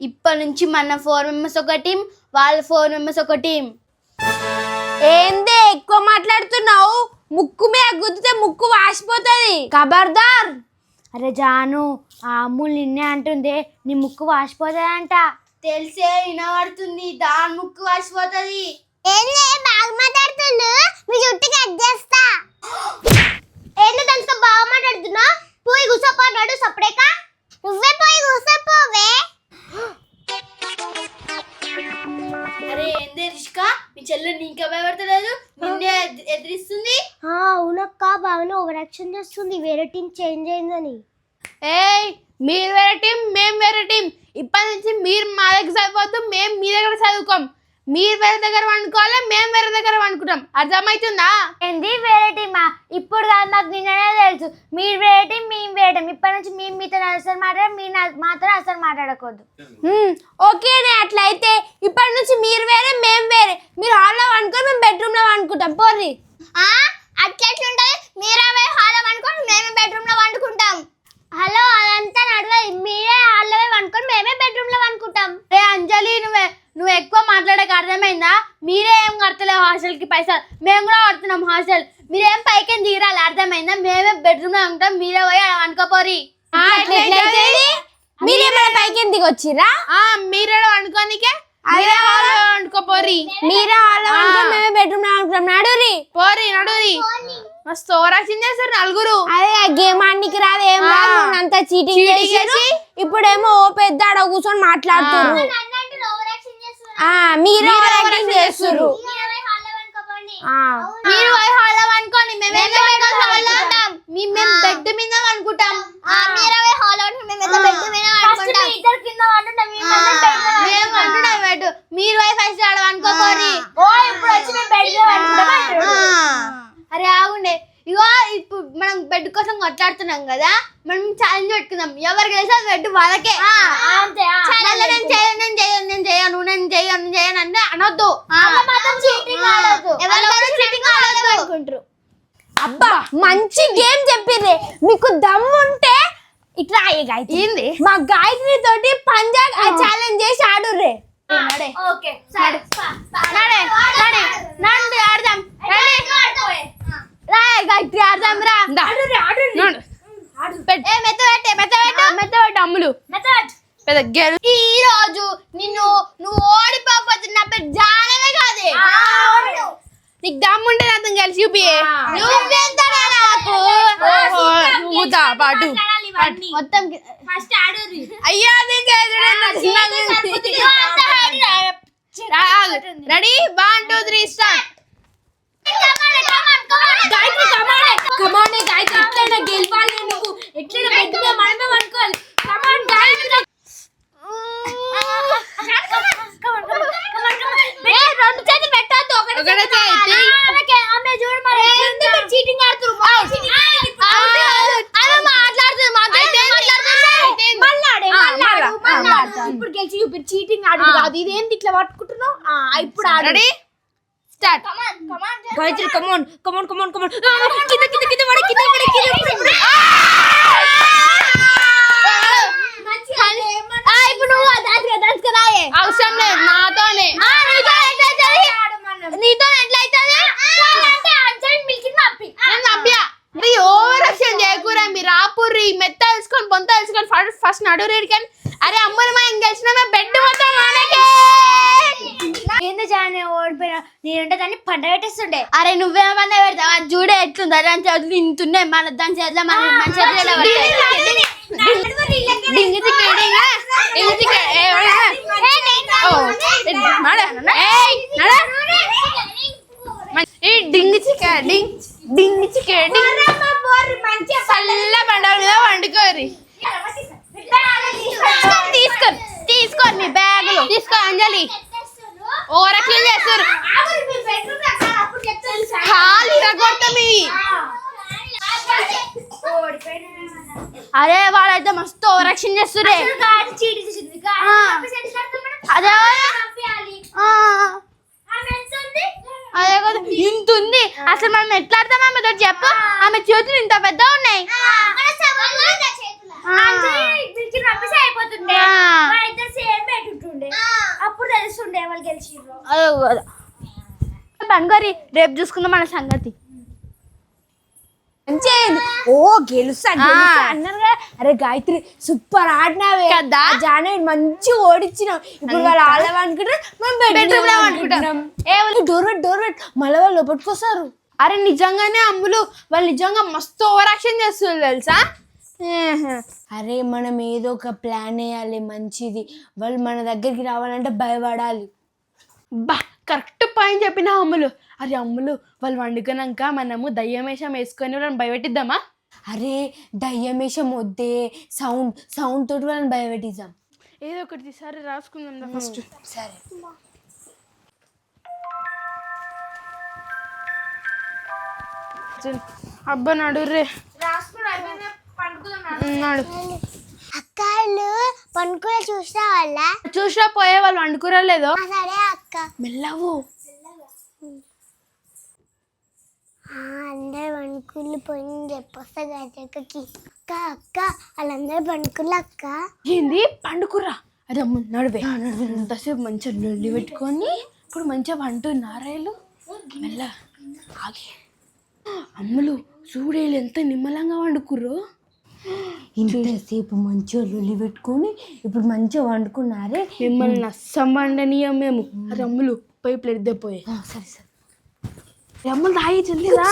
ఇప్పటి నుంచి మన 4 మెంబర్స్ ఒక టీం, వాళ్ళ 4 మెంబర్స్ ఒక టీం. ఏందే ఎక్కువ మాట్లాడుతున్నావు? ముక్కు మీద గుద్దితే ముక్కు వాసిపోతుంది, ఖబర్దార్. అరే జాను, ఆ అమ్ములు నిన్నే అంటుంది నీ ముక్కు వాసిపోతుందంట. తెలిసే వినబడుతుంది, దాని ముక్కు వాసిపోతుంది. ఏందే బాగా మాట్లాడుతుండు, మీ జుట్టు కట్ చేస్తా. ఏంది దాంతో బాగా మాట్లాడుతున్నా? పోయి కూసోపోన్నాడు సపరేక. నువ్వే పోయి కూసోపోవే. అరే ఏందే రిష్కా, మీ చెల్లె నీకే భయపడతలేదు, నిన్నే ఎదిరిస్తుంది. అవునక్క, బాగానే ఓవర్ యాక్షన్ చేస్తుంది, వేరే టీం చేంజ్ అయిందని. ఏయ్, మీరు వేరే టీం, మేము వేరే టీం. ఇప్పటి నుంచి మీరు మా దగ్గర చదవద్దు, మేము మీ దగ్గర చదువుకోం. మీరు వేరే దగ్గర వండుకోవాలి, మేము వేరే దగ్గర వండుకుంటాం. అర్థమవుతుందా? ఏంది వేరే టీమా? ఇప్పుడు కాదు, మాకు నిన్ననే తెలుసు. మీరు వేరే టీం, మేము వేరే టీం. ఇప్పటి నుంచి మేము మీతో అసలు మాట్లాడాలి, మీరు మాతో అసలు మాట్లాడకూడదు. ఓకేనే, అట్లయితే ఇప్పటి నుంచి మీరు వేరే, మేము వేరే. మీరు హాల్లో వండుకొని మేము బెడ్రూమ్ లో వండుకుంటాం. పోర్రి. అట్లెట్లుంటది? మీరే హాల్లో వండుకొని మేమే బెడ్రూమ్ లో వండుకుంటాం. హలో, అదంతా నడవదు. మీరే హాల్లో వండుకొని మేమే బెడ్రూమ్ లో వండుకుంటాం. రే అంజలి, నువ్వు ఎక్కువ మాట్లాడక అర్థమైందా? మీరే ఏం కడతలేవు హాస్టల్కి పైసలు, మేము కూడా కడుతున్నాం హాస్టల్. మీరేం పైకి దిగరాలి, అర్థమైందా? మేమే బెడ్రూమ్ లో ఉంటాం, మీరే పోయి అనుకోపోరి. మీరేమైనా పైకి ఎందుకు వచ్చిరా? మీరే వండుకోనికే వండుకోపోరి. మీరే హాల్లో వండుకొని మేమే బెడ్రూమ్ లో వండుకుంటాం. నడురి పోరి, నడురి. మస్తు ఓవరాక్షన్ చేస్తారు నలుగురు. అదే గేమ్ ఆడనికి రాదు, ఏం రాదు. అంతా చీటింగ్ చేసి ఇప్పుడేమో ఓ పెద్ద ఆడ కూర్చొని మాట్లాడుతున్నారు. మీరు ఓవరాక్షన్ చేస్తున్నారు. మీరు పోయి హాల్లో అనుకోండి, మేము బెడ్ మీద అనుకుంటాం. మీరు పోయి ఫస్ట్ ఆడ అనుకోపోరి. అరే ఆగుండే, ఇగో ఇప్పుడు మనం బెడ్ కోసం కొట్లాడుతున్నాం కదా, మనం ఛాలెంజ్ పెట్టుకుందాం. ఎవరు గెలిస్తే బెడ్ వాళ్ళకే. నేను చేయను అంటే అనొద్దు. అబ్బా, మంచి గేమ్ చెప్పింది. మీకు దమ్ముంటే ఇట్లా ఏంది మా గాయత్రి తోటి పంజా ఛాలెంజ్ చేసి ఆడుర్రే. అమ్ములు ఈ రోజు నువ్వు ఓడిపోకపోతే నా పేరు జానవే కాదే. నీకు దమ్ముంటే అతను కలిసి చూపియే. పాటు మొత్తం అయ్యా రెడీ, 1 2 3 స్టార్ట్. గెలవాలి నువ్వు. ఎట్లా బెడ్ మీద మనమే వండుకోవాలి. కమాన్ గాయత్రి, రెండు చేతులు పెట్టద్దు, ఒకటే చీటింగ్ ఆడుతున్నారు. ఇప్పుడు గెలిచి చూపి చీటింగ్ ఆడు కాదు. ఇదేంటి ఇట్లా పట్టుకుంటున్నావు? ఇప్పుడు ఆడి స్టార్ట్. గాయత్రి కమాన్ కమాన్ కమాన్ కమాన్. కింద కింద కింద పడి కింద పడి కింద. ఇప్పుడు నువ్వు దాచుకురాయే అవసరం లేదు, నాతోనే. నీతో ఎట్లయితుంది? Over action చేయకూరా. మీరు ఆపుర్రి, మెత్త తెలుసుకొని బొంత తెలుసుకొని ఫస్ట్ నడురేడు. కానీ అరే అమ్మని మనం గెలిచిన బెడ్ మొత్తం మనకే. ఏందో జానే ఓడిపోయినా, నేనుంటే దాన్ని పంట పెట్టేస్తుండే. అరే నువ్వేమన్నా పెడతావా? చూడే ఎట్లుంది, దాని చేతులు ఇంతున్నాయి, మన దాని చేతిలో మన చేతులు. చల్ల బండారు మీద వండుకోరి. తీసుకోండి మీ బ్యాగులు తీసుకో. అంజలి ఓవర్ యాక్షన్ చేస్తారు. ఖాళీ రగొట్టమి. అరే వాళ్ళైతే మస్తు ఓవర్ యాక్షన్ చేస్తురే. అదే అదే కదా, ఇంత ఉంది. అసలు మనం ఎట్లా ఆడతాం ఆమె తోటి చెప్పు? ఆమె చేతులు ఇంత పెద్ద ఉన్నాయి. అయిపోతుండే. అప్పుడు తెలుస్తుండే ఎవరు గెలిచిర్రు. పనుకోరి, రేపు చూసుకుందాం మన సంగతి. ఓ గెలుస్తా అన్నారు కదా. అరే గాయత్రి సూపర్ ఆడినావే కదా. జానవి మంచి ఓడిచ్చినావు. ఇప్పుడు వాళ్ళు ఆడమనుకుంటారు, మనం అనుకుంటాం. డోర్ పెట్ మళ్ళీ వాళ్ళు లోపట్టుకొస్తారు. అరే నిజంగానే అమ్ములు, వాళ్ళు నిజంగా మస్తు ఓవర్ యాక్షన్ చేస్తున్నారు తెలుసా. అరే మనం ఏదో ఒక ప్లాన్ వేయాలి మంచిది. వాళ్ళు మన దగ్గరికి రావాలంటే భయపడాలి. బా కరెక్ట్ పాయింట్ చెప్పిన అమ్ములు. అరే అమ్ములు, వాళ్ళు వండుకున్నాక మనము దయ్యమేషం వేసుకొని వాళ్ళని భయపెట్టిద్దామా? అరే దయ్యమేషం వద్దే, సౌండ్ తోటి వాళ్ళని భయపెట్టిద్దాం. ఏదో ఒకటి సరే రాసుకుందాం ఫస్ట్. సరే అబ్బా నడు రే నాడు. అక్కలు పనుకునే చూసిన వాళ్ళ చూసినా పోయే వాళ్ళు వండుకురలేదో. సరే అక్క. మెల్లవు. అందరు పనుకులు పోయింది చెప్పొస్తా గజక్కకి. అక్క అక్క వాళ్ళందరూ పనుకులు అక్క. ఏంది పండుకుర్రా? అరే అమ్మ నడువే. అంతసేపు మంచిగా లొల్లి పెట్టుకొని ఇప్పుడు మంచిగా వండున్నారాయలు. మెల్ల ఆగి. అమ్ములు చూడేళ్ళు ఎంత నిమ్మలంగా వండుకుర్రో. ఇంతసేపు మంచిగా లొల్లి పెట్టుకొని ఇప్పుడు మంచిగా వండుకున్నారే. మిమ్మల్ని అస్సం వండనీయం మేము. అరే అమ్ములు పోయి ప్లేట్ పోయే. సరే సరే అమ్ములు తాగి చెల్లిరా.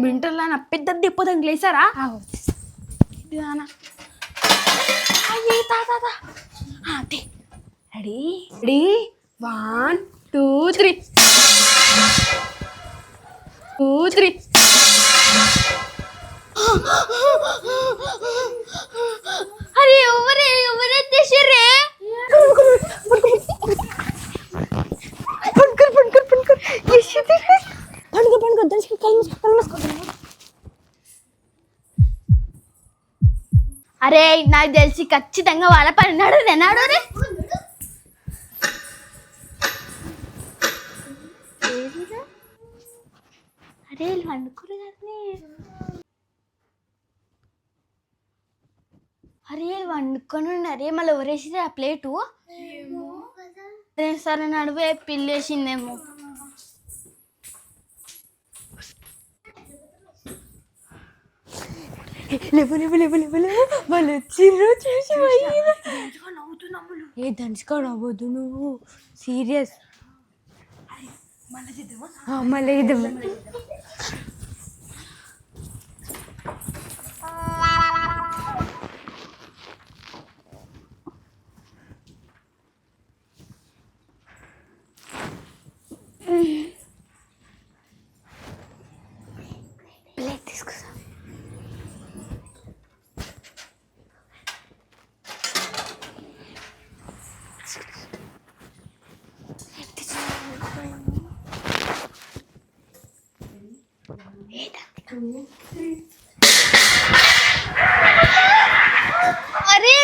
వింటర్లా నా పెద్ద దెబ్బదానికి లేసారా? Ready ready 1 2 3 2 3. అరే ఎవరే తెచ్చిర్రే? అరే నాకు తెలిసి ఖచ్చితంగా వాళ్ళ పని నాడు రే. అరే వీళ్ళు వండుకోరు కానీ. అరే వీళ్ళు వండుకొని ఉన్నారే, మళ్ళీ ఎవరేసిరే ఆ ప్లేటు? సరే నడువే, పిల్లేసిందేమో. వాళ్ళు వచ్చిర్రు చూసి ఏ దంచుకో నవ్వద్దు నువ్వు, సీరియస్. మళ్ళీ ఇద్దామా? ప్లేట్ తీసుకురా. అరే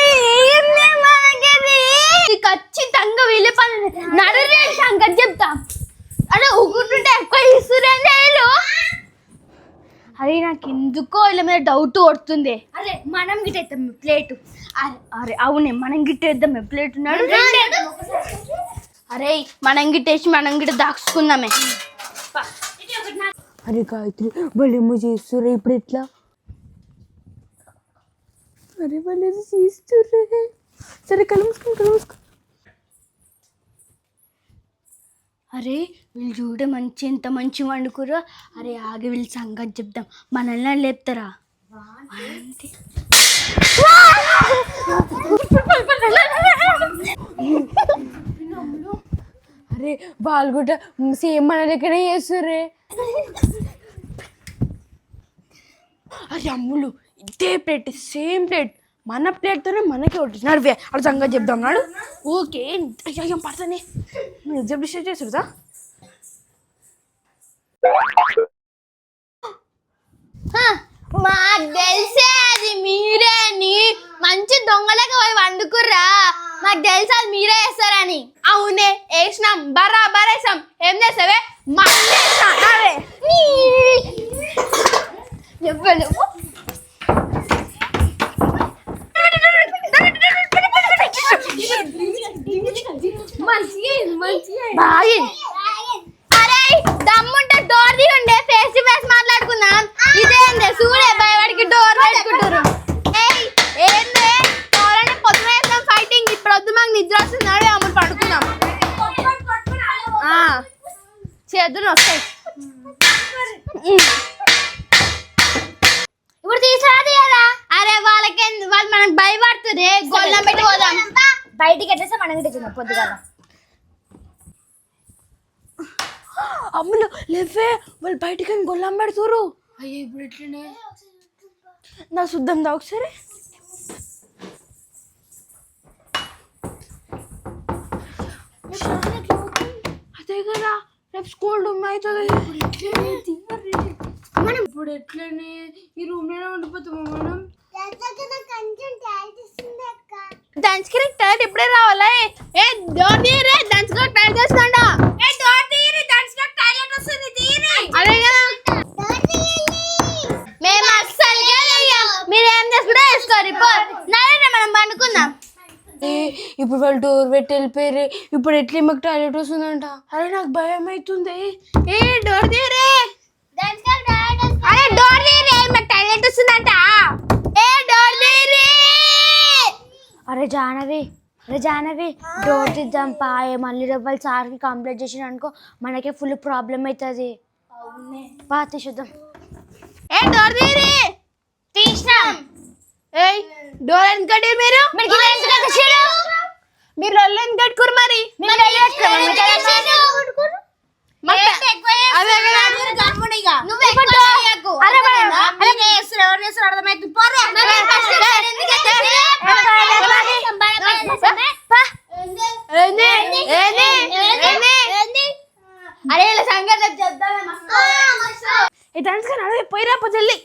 ఖచ్చితంగా వీళ్ళే పని. నడురే శంకర్ చెప్తా. అరే ఊకుంటుంటే ఎక్కువ ఇస్తురేంది వీళ్ళు. అరే నాకు ఎందుకో వీళ్ళ మీద డౌట్ కొడుతుంది. అరే మనం గిట్టేద్దాం ప్లేట్. అరే అవునే మనం గిట్టేద్దాం ప్లేట్. ఉన్నాడు. అరే మనం గిట్టేసి మనం గిట్ట దాచుకుందామే. అరే గాయత్రి వాళ్ళేమో చేస్తుర్రే, ఇప్పుడు ఎట్లా? అరే వాళ్ళు ఏదో చేస్తుర్రే. సరే కలుసుకో. అరే వీళ్ళు చూడే మంచి ఎంత మంచి వండుకురో. అరే ఆగి వీళ్ళు సంగతి చెప్దాం, మనల్ని లేపుతారా? అరే వాళ్ళు కూడా సేమ్ మన దగ్గర చేస్తుర్రే. అరే అమ్ములు ఇదే ప్లేట్, సేమ్ ప్లేట్, మన ప్లేట్తోనే మనకే ఒకటి. నడివే అక్కడ సంగతి చెప్దాం నాడు. ఓకే అయ్యో పడతానే ఎగ్జామ్ డిస్టర్బ్ చేస్తురుదా. మాకు తెలిసే అది మీరే అని. మంచి దొంగలకి పోయి వండుకుర్రా. మాకు తెలుసు అది మీరే వేస్తారని. అవునే వేసినాం, బరాబర్ వేసాం. ఏం చేసావే? మళ్ళీ చెప్పలేము. అరే దమ్ముంటే డోర్ తీయండి, ఫేస్ టు ఫేస్ మాట్లాడుకుందాం. ఇదేంది సూడే భయపడికి డోర్ పెట్టుకుంటారు. ఏందే ఎవరైనా పొద్దున వేస్తాం ఫైటింగ్, ఇప్పుడు వద్దు మాకు నిద్ర వస్తున్నాడు, అమ్మ పడుకుందాం. చేతులు వస్తాయి. ఇప్పుడు తీసుకురాదు కదా. అరే వాళ్ళకి వాళ్ళు మనకు భయపడుతుంది. గొల్లం పెట్టి పోదాం. బయటికి ఎట్లేస్తే మనం తిన్నాం పొద్దుగా. అమ్ములు లేవే, వాళ్ళు బయటికి గొల్లం పెడుతురు. అయ్యో ఇప్పుడు ఎట్లనే నా శుద్ధం దా ఒకసారి. అదే కదా రేపు స్కూల్ రూమ్ అవుతుంది. మనం ఇప్పుడు ఎట్లనే ఈ రూమ్ లోనే ఉండిపోతాము మనం. దంచుకి టైర్ ఇప్పుడే రావాలా? ఏ డోర్ తీయరే, దంచుకో టైర్ వస్తుందా? ఏ డోర్ తీయరే, దంచుకో టాయిలెట్ వస్తుంది, తీయరే. అదే కదా మేము అస్సలు మీరు ఏం చేసుకుంటే వేసుకోరు. నరే మనం పండుకుందాం. ఇప్పుడు వాళ్ళు డోర్ పెట్టి వెళ్ళిపోయారు. ఇప్పుడు ఎట్లా మాకు టాయిలెట్ వస్తుందంట. అరే నాకు భయం అవుతుంది. ఏ డోర్ తీయరే. అరే డోర్ తీయరే, మాకు టాయిలెట్ వస్తుందంట. ఏ డోర్ తీయరే. అరే జానవి డోర్ తీద్దాం పాయే. మళ్ళీ రేపు సార్కి కంప్లైంట్ చేసిన అనుకో మనకే ఫుల్ ప్రాబ్లం అవుతుంది. బా తీసేద్దాం. ఏ డోర్ తీయరే. తీసినాం. ఏయ్ డోర్ ఎంత కట్టారు మీరు? మీరు రొల్లు ఎంత కట్టుకోరు మరి? అరే సంగతి చెప్తామే. ఈ డాన్స్ కానీ అదే పోయిరా జల్లి.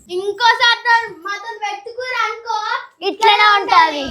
ఇంకోసారి మాతో పెట్టుకురా అనుకో ఇట్లనే ఉంటది.